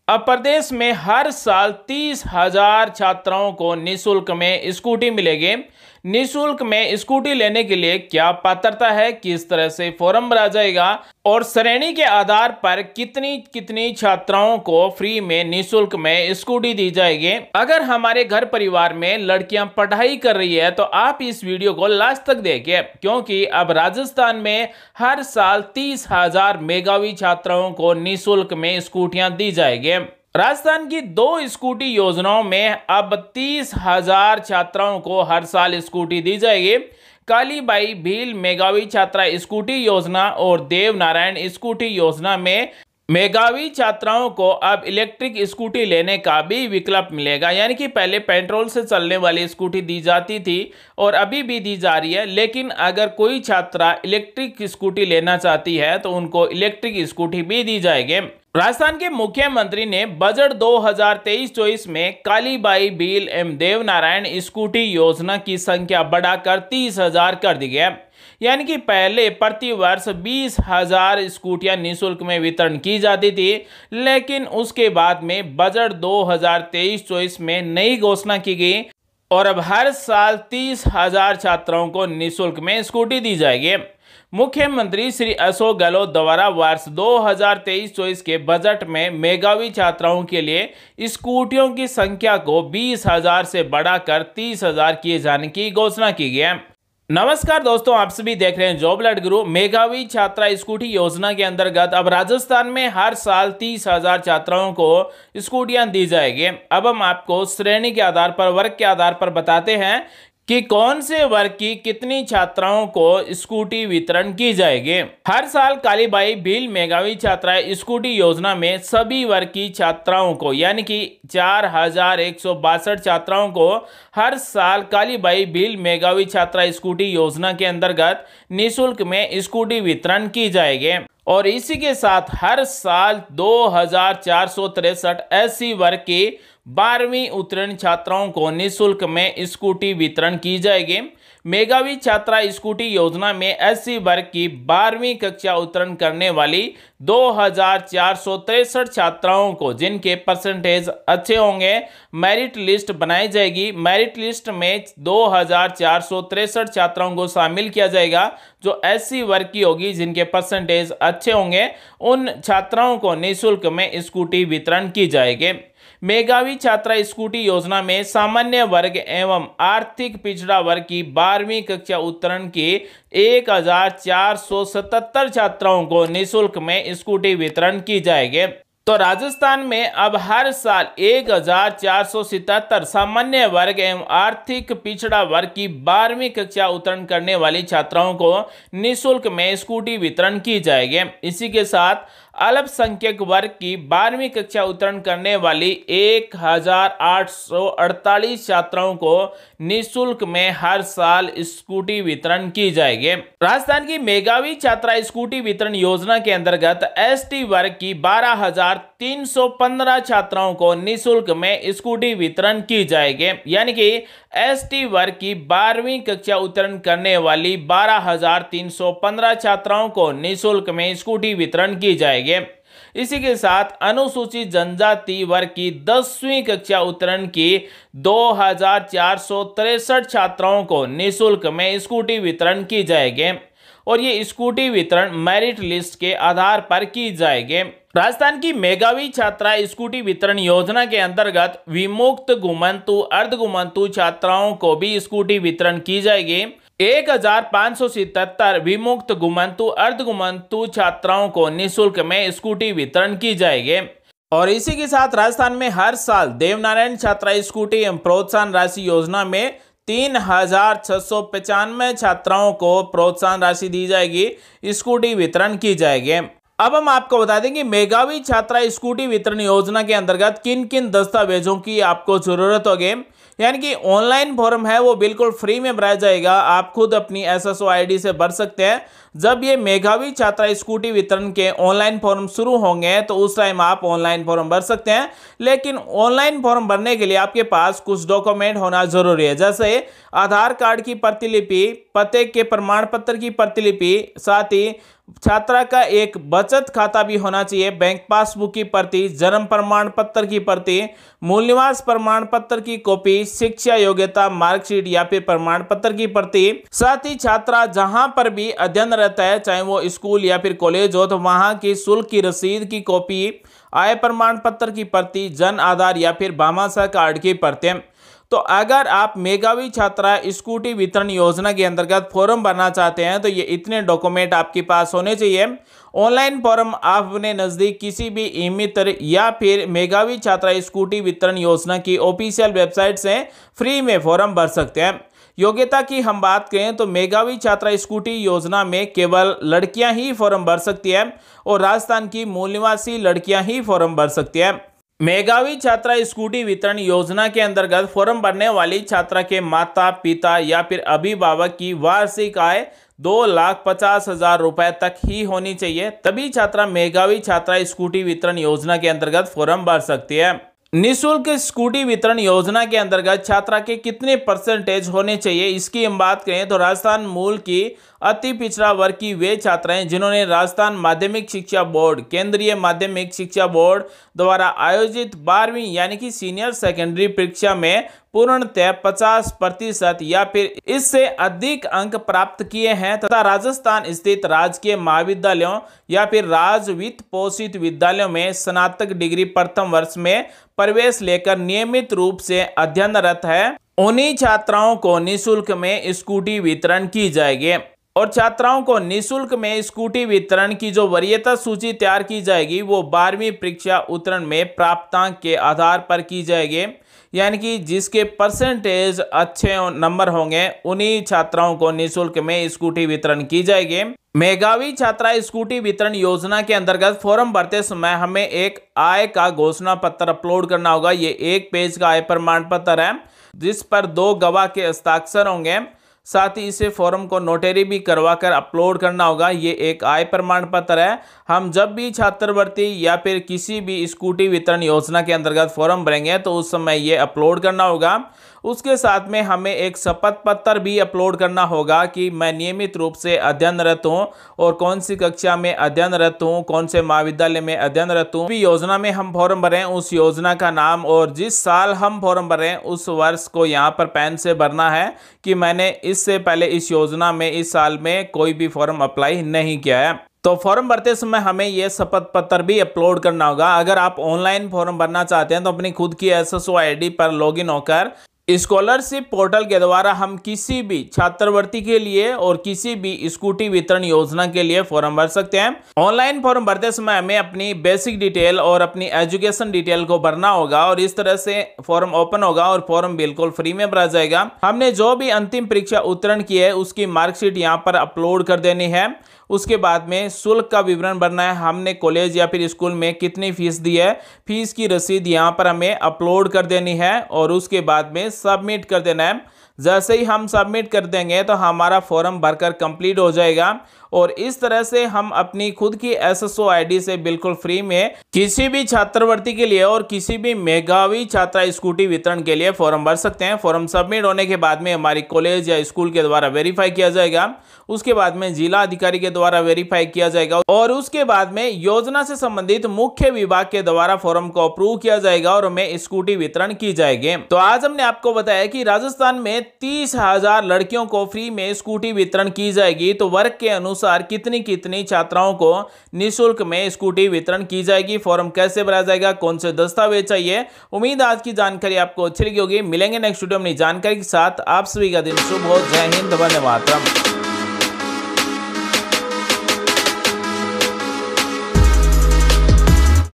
अब प्रदेश में हर साल 30,000 छात्राओं को निःशुल्क में स्कूटी मिलेगी। निःशुल्क में स्कूटी लेने के लिए क्या पात्रता है, किस तरह से फॉर्म भरा जाएगा और श्रेणी के आधार पर कितनी कितनी छात्राओं को फ्री में निःशुल्क में स्कूटी दी जाएगी। अगर हमारे घर परिवार में लड़कियां पढ़ाई कर रही है तो आप इस वीडियो को लास्ट तक देखिए, क्योंकि अब राजस्थान में हर साल 30,000 मेधावी छात्राओं को निःशुल्क में स्कूटियां दी जाएगी। राजस्थान की 2 स्कूटी योजनाओं में अब 30,000 छात्राओं को हर साल स्कूटी दी जाएगी। कालीबाई भील मेधावी छात्रा स्कूटी योजना और देवनारायण स्कूटी योजना में मेधावी छात्राओं को अब इलेक्ट्रिक स्कूटी लेने का भी विकल्प मिलेगा। यानी कि पहले पेट्रोल से चलने वाली स्कूटी दी जाती थी और अभी भी दी जा रही है, लेकिन अगर कोई छात्रा इलेक्ट्रिक स्कूटी लेना चाहती है तो उनको इलेक्ट्रिक स्कूटी भी दी जाएगी। राजस्थान के मुख्यमंत्री ने बजट 2023-24 में कालीबाई भील एवं देवनारायण स्कूटी योजना की संख्या बढ़ाकर 30,000 कर दी गई। यानी कि पहले प्रति वर्ष 20,000 स्कूटियां निःशुल्क में वितरण की जाती थी, लेकिन उसके बाद में बजट 2023-24 में नई घोषणा की गई और अब हर साल 30,000 छात्राओं को निःशुल्क में स्कूटी दी जाएगी। मुख्यमंत्री श्री अशोक गहलोत द्वारा वर्ष 2023-24 के बजट में मेधावी छात्राओं के लिए स्कूटियों की संख्या को 20,000 से बढ़ाकर 30,000 किए जाने की घोषणा की गई है। नमस्कार दोस्तों, आप सभी देख रहे हैं जॉब अलर्ट गुरु। मेधावी छात्रा स्कूटी योजना के अंतर्गत अब राजस्थान में हर साल 30,000 छात्राओं को स्कूटियां दी जाएगी। अब हम आपको श्रेणी के आधार पर, वर्ग के आधार पर बताते हैं कि कौन से वर्ग की कितनी छात्राओं को स्कूटी वितरण की जाएगी। हर साल कालीबाई भील मेधावी छात्रा स्कूटी योजना में सभी वर्ग की छात्राओं को, यानी कि 4,162 छात्राओं को हर साल कालीबाई भील मेधावी छात्रा स्कूटी योजना के अंतर्गत निःशुल्क में स्कूटी वितरण की जाएगी। और इसी के साथ हर साल 2,463 SC वर्ग की 12वीं उत्तीर्ण छात्राओं को निःशुल्क में स्कूटी वितरण की जाएगी। मेधावी छात्रा स्कूटी योजना में SC वर्ग की 12वीं कक्षा उत्तीर्ण करने वाली 2,463 छात्राओं को, जिनके परसेंटेज अच्छे होंगे, मेरिट लिस्ट बनाई जाएगी। मेरिट लिस्ट में 2,463 छात्राओं को शामिल किया जाएगा जो SC वर्ग की होगी, जिनके परसेंटेज अच्छे होंगे। उन छात्राओं को निःशुल्क में स्कूटी वितरण की जाएगी। मेधावी छात्रा स्कूटी योजना में सामान्य वर्ग एवं आर्थिक पिछड़ा वर्ग की 12वीं कक्षा उत्तीर्ण की 1,477 छात्राओं को निःशुल्क में स्कूटी वितरण की जाएगी। तो राजस्थान में अब हर साल 1,477 सामान्य वर्ग एवं आर्थिक पिछड़ा वर्ग की 12वीं कक्षा उत्तीर्ण करने वाली छात्राओं को निःशुल्क में स्कूटी वितरण की जाएगी। इसी के साथ अल्पसंख्यक वर्ग की 12वीं कक्षा उत्तीर्ण करने वाली 1,848 छात्राओं को निःशुल्क में हर साल स्कूटी वितरण की जाएगी। राजस्थान की मेधावी छात्रा स्कूटी वितरण योजना के अंतर्गत ST वर्ग की 12,315 छात्राओं को निःशुल्क में स्कूटी वितरण की जाएगी। यानी कि ST वर्ग की 12वीं कक्षा उत्तीर्ण करने वाली 12,315 छात्राओं को निःशुल्क में स्कूटी वितरण की जाएगी। इसी के साथ अनुसूचित जनजाति वर्ग की 10वीं कक्षा उत्तीर्ण की 2,463 छात्राओं को निःशुल्क में स्कूटी वितरण की जाएगी और ये स्कूटी वितरण मेरिट लिस्ट के आधार पर की जाएगी। राजस्थान की मेधावी छात्रा स्कूटी वितरण योजना के अंतर्गत विमुक्त घुमंतु अर्धघुमंतु छात्राओं को भी स्कूटी वितरण की जाएगी। 1,577 विमुक्त घुमंतु अर्धघुमंतु छात्राओं को निःशुल्क में स्कूटी वितरण की जाएगी। और इसी के साथ राजस्थान में हर साल देवनारायण छात्रा स्कूटी एवं प्रोत्साहन राशि योजना में 3,695 छात्राओं को प्रोत्साहन राशि दी जाएगी, स्कूटी वितरण की जाएगी। अब हम आपको बता दें कि मेधावी छात्रा स्कूटी वितरण योजना के अंतर्गत किन किन दस्तावेजों की आपको जरूरत होगी। यानी कि ऑनलाइन फॉर्म है वो बिल्कुल फ्री में भरा जाएगा, आप खुद अपनी SSO ID से भर सकते हैं। जब ये मेधावी छात्रा स्कूटी वितरण के ऑनलाइन फॉर्म शुरू होंगे तो उस टाइम आप ऑनलाइन फॉर्म भर सकते हैं, लेकिन ऑनलाइन फॉर्म भरने के लिए आपके पास कुछ डॉक्यूमेंट होना जरूरी है, जैसे आधार कार्ड की प्रतिलिपि, पते के प्रमाण पत्र की प्रतिलिपि, साथ ही छात्रा का एक बचत खाता भी होना चाहिए, बैंक पासबुक की प्रति, जन्म प्रमाण पत्र की प्रति, मूल निवास प्रमाण पत्र की कॉपी, शिक्षा योग्यता मार्कशीट या फिर प्रमाण पत्र की प्रति। साथ ही छात्रा जहां पर भी अध्ययनरत है, चाहे वो स्कूल या फिर कॉलेज हो, तो वहां की शुल्क की रसीद की कॉपी, आय प्रमाण पत्र की प्रति, जन आधार या फिर भामाशाह कार्ड की प्रति। तो अगर आप मेधावी छात्रा स्कूटी वितरण योजना के अंतर्गत फॉर्म भरना चाहते हैं तो ये इतने डॉक्यूमेंट आपके पास होने चाहिए। ऑनलाइन फॉर्म आप अपने नज़दीक किसी भी ई मित्र या फिर मेधावी छात्रा स्कूटी वितरण योजना की ऑफिशियल वेबसाइट से फ्री में फॉर्म भर सकते हैं। योग्यता की हम बात करें तो मेधावी छात्रा स्कूटी योजना में केवल लड़कियां ही फॉर्म भर सकती है और राजस्थान की मूल निवासी लड़कियां ही फॉर्म भर सकती है। मेधावी छात्रा स्कूटी वितरण योजना के अंतर्गत फॉर्म भरने वाली छात्रा के माता पिता या फिर अभिभावक की वार्षिक आय 2,50,000 रुपए तक ही होनी चाहिए, तभी छात्रा मेधावी छात्रा स्कूटी वितरण योजना के अंतर्गत फॉर्म भर सकती है। निःशुल्क स्कूटी वितरण योजना के अंतर्गत छात्रा के कितने परसेंटेज होने चाहिए, इसकी हम बात करें तो राजस्थान मूल की अति पिछड़ा वर्ग की वे छात्राएं जिन्होंने राजस्थान माध्यमिक शिक्षा बोर्ड, केंद्रीय माध्यमिक शिक्षा बोर्ड द्वारा आयोजित 12वीं यानी कि सीनियर सेकेंडरी परीक्षा में पूर्णतः 50% या फिर इससे अधिक अंक प्राप्त किए हैं तथा राजस्थान स्थित राजकीय महाविद्यालयों या फिर राज्य वित्त पोषित विद्यालयों में स्नातक डिग्री प्रथम वर्ष में प्रवेश लेकर नियमित रूप से अध्ययनरत है, उन्हीं छात्राओं को निःशुल्क में स्कूटी वितरण की जाएगी। और छात्राओं को निःशुल्क में स्कूटी वितरण की जो वरीयता सूची तैयार की जाएगी वो 12वीं परीक्षा उत्तीर्ण में प्राप्तांक के आधार पर की जाएगी, यानी कि जिसके परसेंटेज अच्छे नंबर होंगे उन्हीं छात्राओं को निःशुल्क में स्कूटी वितरण की जाएगी। मेधावी छात्रा स्कूटी वितरण योजना के अंतर्गत फॉर्म भरते समय हमें एक आय का घोषणा पत्र अपलोड करना होगा। ये 1 पेज का आय प्रमाण पत्र है जिस पर 2 गवाह के हस्ताक्षर होंगे। साथ ही इसे फॉर्म को नोटरी भी करवा कर अपलोड करना होगा। ये एक आय प्रमाण पत्र है। हम जब भी छात्रवृत्ति या फिर किसी भी स्कूटी वितरण योजना के अंतर्गत फॉर्म भरेंगे तो उस समय ये अपलोड करना होगा। उसके साथ में हमें एक शपथ पत्र भी अपलोड करना होगा कि मैं नियमित रूप से अध्ययनरत हूँ और कौन सी कक्षा में अध्ययनरत हूँ, कौन से महाविद्यालय में अध्ययनरत हूँ। योजना में हम फॉर्म भरें उस योजना का नाम और जिस साल हम फॉर्म भरें उस वर्ष को यहाँ पर पेन से भरना है कि मैंने इससे पहले इस योजना में इस साल में कोई भी फॉर्म अप्लाई नहीं किया है। तो फॉर्म भरते समय हमें यह शपथ पत्र भी अपलोड करना होगा। अगर आप ऑनलाइन फॉर्म भरना चाहते हैं तो अपनी खुद की SSO ID पर लॉगिन होकर स्कॉलरशिप पोर्टल के द्वारा हम किसी भी छात्रवृत्ति के लिए और किसी भी स्कूटी वितरण योजना के लिए फॉर्म भर सकते हैं। ऑनलाइन फॉर्म भरते समय हमें अपनी बेसिक डिटेल और अपनी एजुकेशन डिटेल को भरना होगा और इस तरह से फॉर्म ओपन होगा और फॉर्म बिल्कुल फ्री में भरा जाएगा। हमने जो भी अंतिम परीक्षा उत्तीर्ण की है उसकी मार्कशीट यहाँ पर अपलोड कर देनी है। उसके बाद में शुल्क का विवरण भरना है। हमने कॉलेज या फिर स्कूल में कितनी फीस दी है, फीस की रसीद यहाँ पर हमें अपलोड कर देनी है और उसके बाद में सबमिट कर देना है। जैसे ही हम सबमिट कर देंगे तो हमारा फॉर्म भरकर कंप्लीट हो जाएगा और इस तरह से हम अपनी खुद की SSO ID से बिल्कुल फ्री में किसी भी छात्रवृत्ति के लिए और किसी भी मेधावी छात्रा स्कूटी वितरण के लिए फॉर्म भर सकते हैं। फॉर्म सबमिट होने के बाद में हमारी कॉलेज या स्कूल के द्वारा वेरीफाई किया जाएगा, उसके बाद में जिला अधिकारी के द्वारा वेरीफाई किया जाएगा और उसके बाद में योजना से संबंधित मुख्य विभाग के द्वारा फॉर्म को अप्रूव किया जाएगा और हमें स्कूटी वितरण की जाएगी। तो आज हमने आपको बताया कि राजस्थान में 30,000 लड़कियों को फ्री में स्कूटी वितरण की जाएगी। तो वर्ग के अनुसार कितनी कितनी छात्राओं को निःशुल्क में स्कूटी वितरण की जाएगी, फॉर्म कैसे भरा जाएगा, कौन से दस्तावेज चाहिए। उम्मीद आज की जानकारी आपको अच्छी लगी होगी। मिलेंगे नेक्स्ट वीडियो में नई जानकारी के साथ। आप सभी का दिन शुभ हो। जय हिंद, वंदे मातरम।